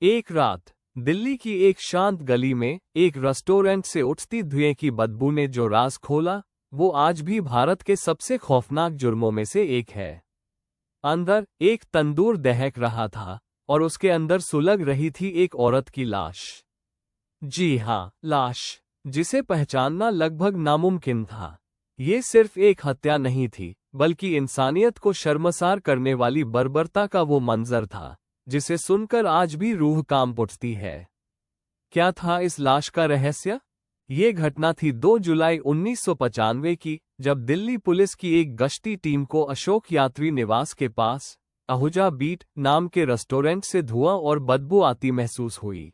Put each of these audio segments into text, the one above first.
एक रात दिल्ली की एक शांत गली में एक रेस्टोरेंट से उठती धुएं की बदबू ने जो राज खोला, वो आज भी भारत के सबसे खौफनाक जुर्मों में से एक है। अंदर एक तंदूर दहक रहा था और उसके अंदर सुलग रही थी एक औरत की लाश। जी हाँ, लाश जिसे पहचानना लगभग नामुमकिन था। ये सिर्फ एक हत्या नहीं थी, बल्कि इंसानियत को शर्मसार करने वाली बर्बरता का वो मंजर था जिसे सुनकर आज भी रूह कांप उठती है। क्या था इस लाश का रहस्य? ये घटना थी 2 जुलाई 1995 की, जब दिल्ली पुलिस की एक गश्ती टीम को अशोक यात्री निवास के पास आहूजा बीट नाम के रेस्टोरेंट से धुआं और बदबू आती महसूस हुई।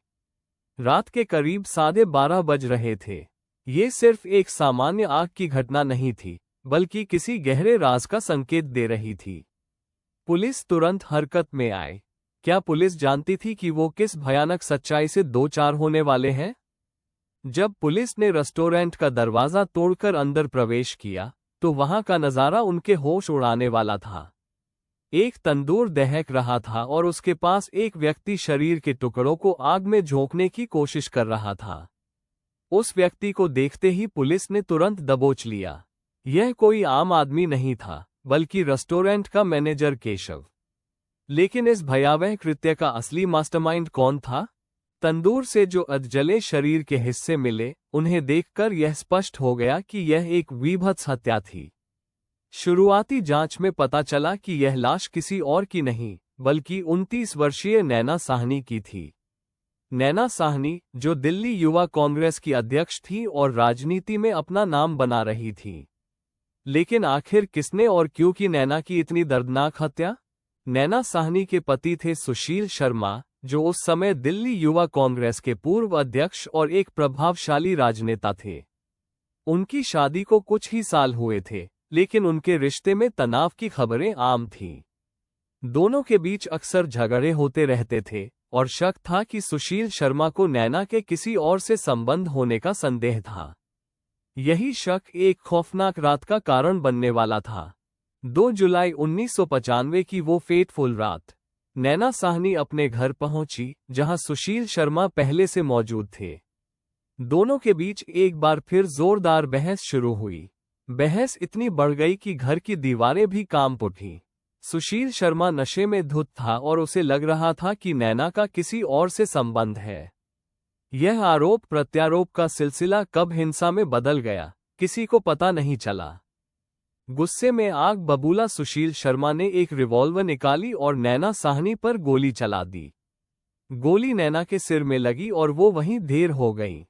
रात के करीब 12:30 बज रहे थे। ये सिर्फ एक सामान्य आग की घटना नहीं थी, बल्कि किसी गहरे राज का संकेत दे रही थी। पुलिस तुरंत हरकत में आई। क्या पुलिस जानती थी कि वो किस भयानक सच्चाई से दो चार होने वाले हैं? जब पुलिस ने रेस्टोरेंट का दरवाजा तोड़कर अंदर प्रवेश किया, तो वहां का नजारा उनके होश उड़ाने वाला था। एक तंदूर दहक रहा था और उसके पास एक व्यक्ति शरीर के टुकड़ों को आग में झोंकने की कोशिश कर रहा था। उस व्यक्ति को देखते ही पुलिस ने तुरंत दबोच लिया। यह कोई आम आदमी नहीं था, बल्कि रेस्टोरेंट का मैनेजर केशव। लेकिन इस भयावह कृत्य का असली मास्टरमाइंड कौन था? तंदूर से जो अधजले शरीर के हिस्से मिले, उन्हें देखकर यह स्पष्ट हो गया कि यह एक वीभत्स हत्या थी। शुरुआती जांच में पता चला कि यह लाश किसी और की नहीं, बल्कि 29 वर्षीय नैना साहनी की थी। नैना साहनी, जो दिल्ली युवा कांग्रेस की अध्यक्ष थी और राजनीति में अपना नाम बना रही थी। लेकिन आखिर किसने और क्यों की नैना की इतनी दर्दनाक हत्या? नैना साहनी के पति थे सुशील शर्मा, जो उस समय दिल्ली युवा कांग्रेस के पूर्व अध्यक्ष और एक प्रभावशाली राजनेता थे। उनकी शादी को कुछ ही साल हुए थे, लेकिन उनके रिश्ते में तनाव की खबरें आम थीं। दोनों के बीच अक्सर झगड़े होते रहते थे और शक था कि सुशील शर्मा को नैना के किसी और से संबंध होने का संदेह था। यही शक एक खौफनाक रात का कारण बनने वाला था। 2 जुलाई 1995 की वो फेटफुल रात। नैना साहनी अपने घर पहुंची, जहां सुशील शर्मा पहले से मौजूद थे। दोनों के बीच एक बार फिर जोरदार बहस शुरू हुई। बहस इतनी बढ़ गई कि घर की दीवारें भी कांप उठी। सुशील शर्मा नशे में धुत था और उसे लग रहा था कि नैना का किसी और से संबंध है। यह आरोप प्रत्यारोप का सिलसिला कब हिंसा में बदल गया, किसी को पता नहीं चला। गुस्से में आग बबूला सुशील शर्मा ने एक रिवॉल्वर निकाली और नैना साहनी पर गोली चला दी। गोली नैना के सिर में लगी और वो वहीं ढेर हो गई।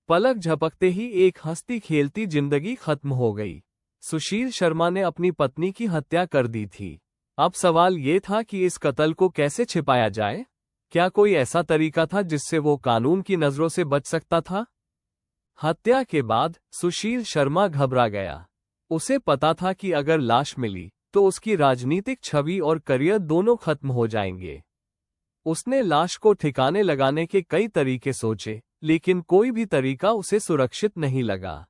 पलक झपकते ही एक हंसती खेलती जिंदगी खत्म हो गई। सुशील शर्मा ने अपनी पत्नी की हत्या कर दी थी। अब सवाल ये था कि इस कत्ल को कैसे छिपाया जाए? क्या कोई ऐसा तरीका था जिससे वो कानून की नजरों से बच सकता था? हत्या के बाद सुशील शर्मा घबरा गया। उसे पता था कि अगर लाश मिली तो उसकी राजनीतिक छवि और करियर दोनों खत्म हो जाएंगे। उसने लाश को ठिकाने लगाने के कई तरीके सोचे, लेकिन कोई भी तरीका उसे सुरक्षित नहीं लगा।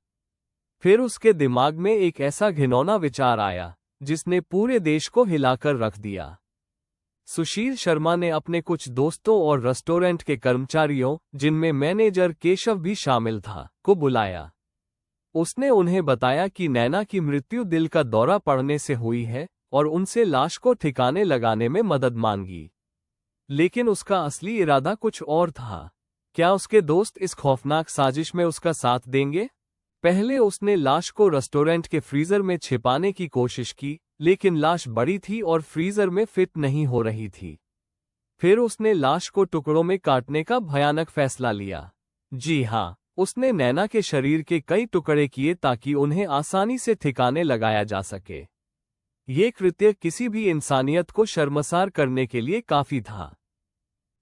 फिर उसके दिमाग में एक ऐसा घिनौना विचार आया जिसने पूरे देश को हिलाकर रख दिया। सुशील शर्मा ने अपने कुछ दोस्तों और रेस्टोरेंट के कर्मचारियों, जिनमें मैनेजर केशव भी शामिल था, को बुलाया। उसने उन्हें बताया कि नैना की मृत्यु दिल का दौरा पड़ने से हुई है और उनसे लाश को ठिकाने लगाने में मदद मांगी। लेकिन उसका असली इरादा कुछ और था। क्या उसके दोस्त इस खौफनाक साजिश में उसका साथ देंगे? पहले उसने लाश को रेस्टोरेंट के फ्रीजर में छिपाने की कोशिश की, लेकिन लाश बड़ी थी और फ्रीजर में फिट नहीं हो रही थी। फिर उसने लाश को टुकड़ों में काटने का भयानक फैसला लिया। जी हाँ, उसने नैना के शरीर के कई टुकड़े किए ताकि उन्हें आसानी से ठिकाने लगाया जा सके। ये कृत्य किसी भी इंसानियत को शर्मसार करने के लिए काफी था।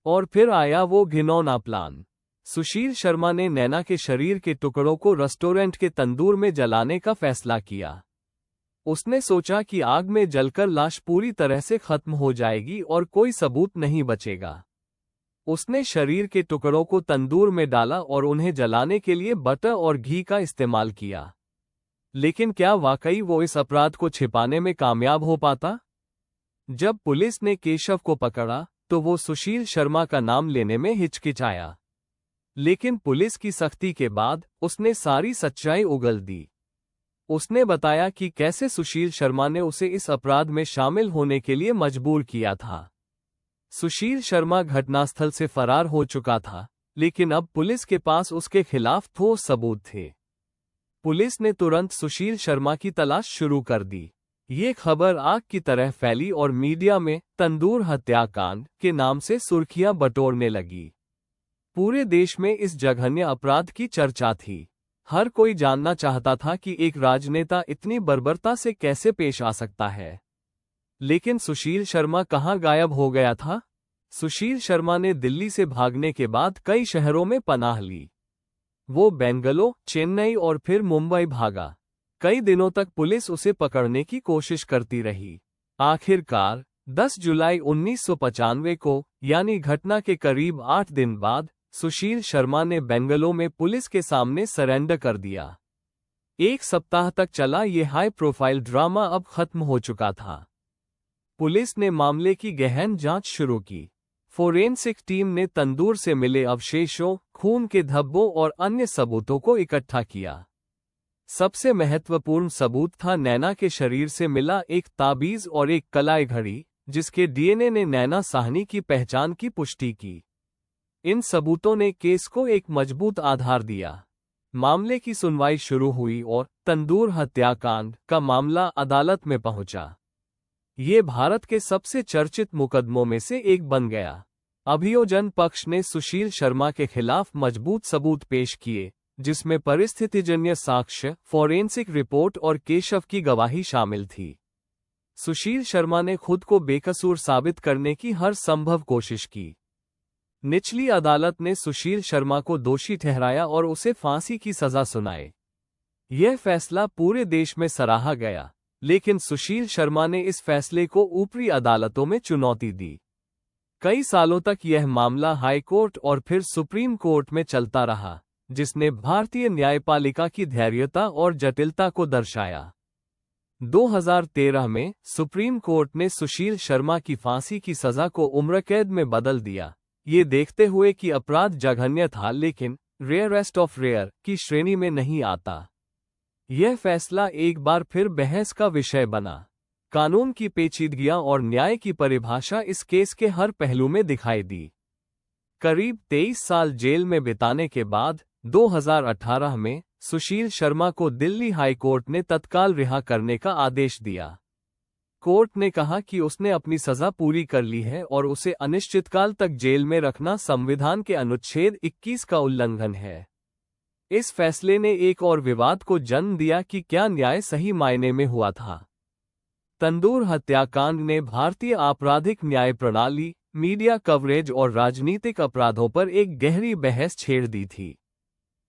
और फिर आया वो घिनौना प्लान। सुशील शर्मा ने नैना के शरीर के टुकड़ों को रेस्टोरेंट के तंदूर में जलाने का फैसला किया। उसने सोचा कि आग में जलकर लाश पूरी तरह से खत्म हो जाएगी और कोई सबूत नहीं बचेगा। उसने शरीर के टुकड़ों को तंदूर में डाला और उन्हें जलाने के लिए बटर और घी का इस्तेमाल किया। लेकिन क्या वाकई वो इस अपराध को छिपाने में कामयाब हो पाता? जब पुलिस ने केशव को पकड़ा, तो वो सुशील शर्मा का नाम लेने में हिचकिचाया। लेकिन पुलिस की सख्ती के बाद उसने सारी सच्चाई उगल दी। उसने बताया कि कैसे सुशील शर्मा ने उसे इस अपराध में शामिल होने के लिए मजबूर किया था। सुशील शर्मा घटनास्थल से फरार हो चुका था, लेकिन अब पुलिस के पास उसके खिलाफ ठोस सबूत थे। पुलिस ने तुरंत सुशील शर्मा की तलाश शुरू कर दी। ये खबर आग की तरह फैली और मीडिया में तंदूर हत्याकांड के नाम से सुर्खियां बटोरने लगी। पूरे देश में इस जघन्य अपराध की चर्चा थी। हर कोई जानना चाहता था कि एक राजनेता इतनी बर्बरता से कैसे पेश आ सकता है। लेकिन सुशील शर्मा कहाँ गायब हो गया था? सुशील शर्मा ने दिल्ली से भागने के बाद कई शहरों में पनाह ली। वो बेंगलुरु, चेन्नई और फिर मुंबई भागा। कई दिनों तक पुलिस उसे पकड़ने की कोशिश करती रही। आखिरकार 10 जुलाई 1995 को, यानी घटना के करीब 8 दिन बाद, सुशील शर्मा ने बेंगलुरु में पुलिस के सामने सरेंडर कर दिया। 1 सप्ताह तक चला ये हाई प्रोफाइल ड्रामा अब खत्म हो चुका था। पुलिस ने मामले की गहन जांच शुरू की। फोरेंसिक टीम ने तंदूर से मिले अवशेषों, खून के धब्बों और अन्य सबूतों को इकट्ठा किया। सबसे महत्वपूर्ण सबूत था नैना के शरीर से मिला एक ताबीज और एक कलाई घड़ी, जिसके डीएनए ने नैना साहनी की पहचान की पुष्टि की। इन सबूतों ने केस को एक मजबूत आधार दिया। मामले की सुनवाई शुरू हुई और तंदूर हत्याकांड का मामला अदालत में पहुंचा। ये भारत के सबसे चर्चित मुकदमों में से एक बन गया। अभियोजन पक्ष ने सुशील शर्मा के खिलाफ मजबूत सबूत पेश किए, जिसमें परिस्थितिजन्य साक्ष्य, फोरेंसिक रिपोर्ट और केशव की गवाही शामिल थी। सुशील शर्मा ने खुद को बेकसूर साबित करने की हर संभव कोशिश की। निचली अदालत ने सुशील शर्मा को दोषी ठहराया और उसे फांसी की सजा सुनाई। यह फैसला पूरे देश में सराहा गया, लेकिन सुशील शर्मा ने इस फैसले को ऊपरी अदालतों में चुनौती दी। कई सालों तक यह मामला हाई कोर्ट और फिर सुप्रीम कोर्ट में चलता रहा, जिसने भारतीय न्यायपालिका की धैर्यता और जटिलता को दर्शाया। 2013 में सुप्रीम कोर्ट ने सुशील शर्मा की फांसी की सजा को उम्रकैद में बदल दिया, ये देखते हुए कि अपराध जघन्य था लेकिन रेयरेस्ट ऑफ रेयर की श्रेणी में नहीं आता। यह फैसला एक बार फिर बहस का विषय बना। कानून की पेचीदगियां और न्याय की परिभाषा इस केस के हर पहलू में दिखाई दी। करीब 23 साल जेल में बिताने के बाद 2018 में सुशील शर्मा को दिल्ली हाई कोर्ट ने तत्काल रिहा करने का आदेश दिया। कोर्ट ने कहा कि उसने अपनी सजा पूरी कर ली है और उसे अनिश्चितकाल तक जेल में रखना संविधान के अनुच्छेद 21 का उल्लंघन है। इस फैसले ने एक और विवाद को जन्म दिया कि क्या न्याय सही मायने में हुआ था। तंदूर हत्याकांड ने भारतीय आपराधिक न्याय प्रणाली, मीडिया कवरेज और राजनीतिक अपराधों पर एक गहरी बहस छेड़ दी थी।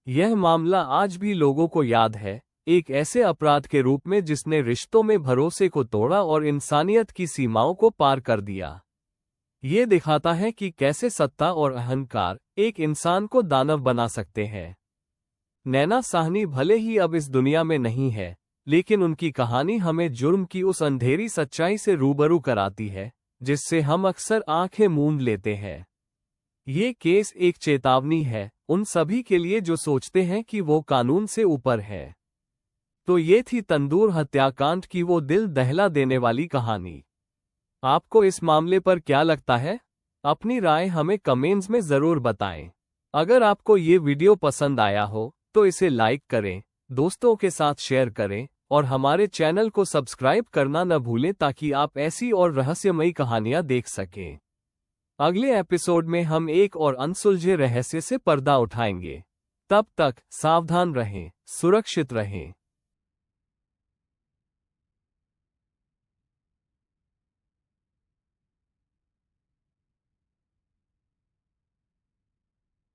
यह मामला आज भी लोगों को याद है, एक ऐसे अपराध के रूप में जिसने रिश्तों में भरोसे को तोड़ा और इंसानियत की सीमाओं को पार कर दिया। ये दिखाता है कि कैसे सत्ता और अहंकार एक इंसान को दानव बना सकते हैं। नैना साहनी भले ही अब इस दुनिया में नहीं है, लेकिन उनकी कहानी हमें जुर्म की उस अंधेरी सच्चाई से रूबरू कराती है, जिससे हम अक्सर आंखें मूंद लेते हैं। ये केस एक चेतावनी है उन सभी के लिए जो सोचते हैं कि वो कानून से ऊपर है। तो ये थी तंदूर हत्याकांड की वो दिल दहला देने वाली कहानी। आपको इस मामले पर क्या लगता है? अपनी राय हमें कमेंट्स में जरूर बताएं। अगर आपको ये वीडियो पसंद आया हो तो इसे लाइक करें, दोस्तों के साथ शेयर करें और हमारे चैनल को सब्सक्राइब करना न भूलें ताकि आप ऐसी और रहस्यमयी कहानियां देख सकें। अगले एपिसोड में हम एक और अनसुलझे रहस्य से पर्दा उठाएंगे। तब तक सावधान रहें, सुरक्षित रहें।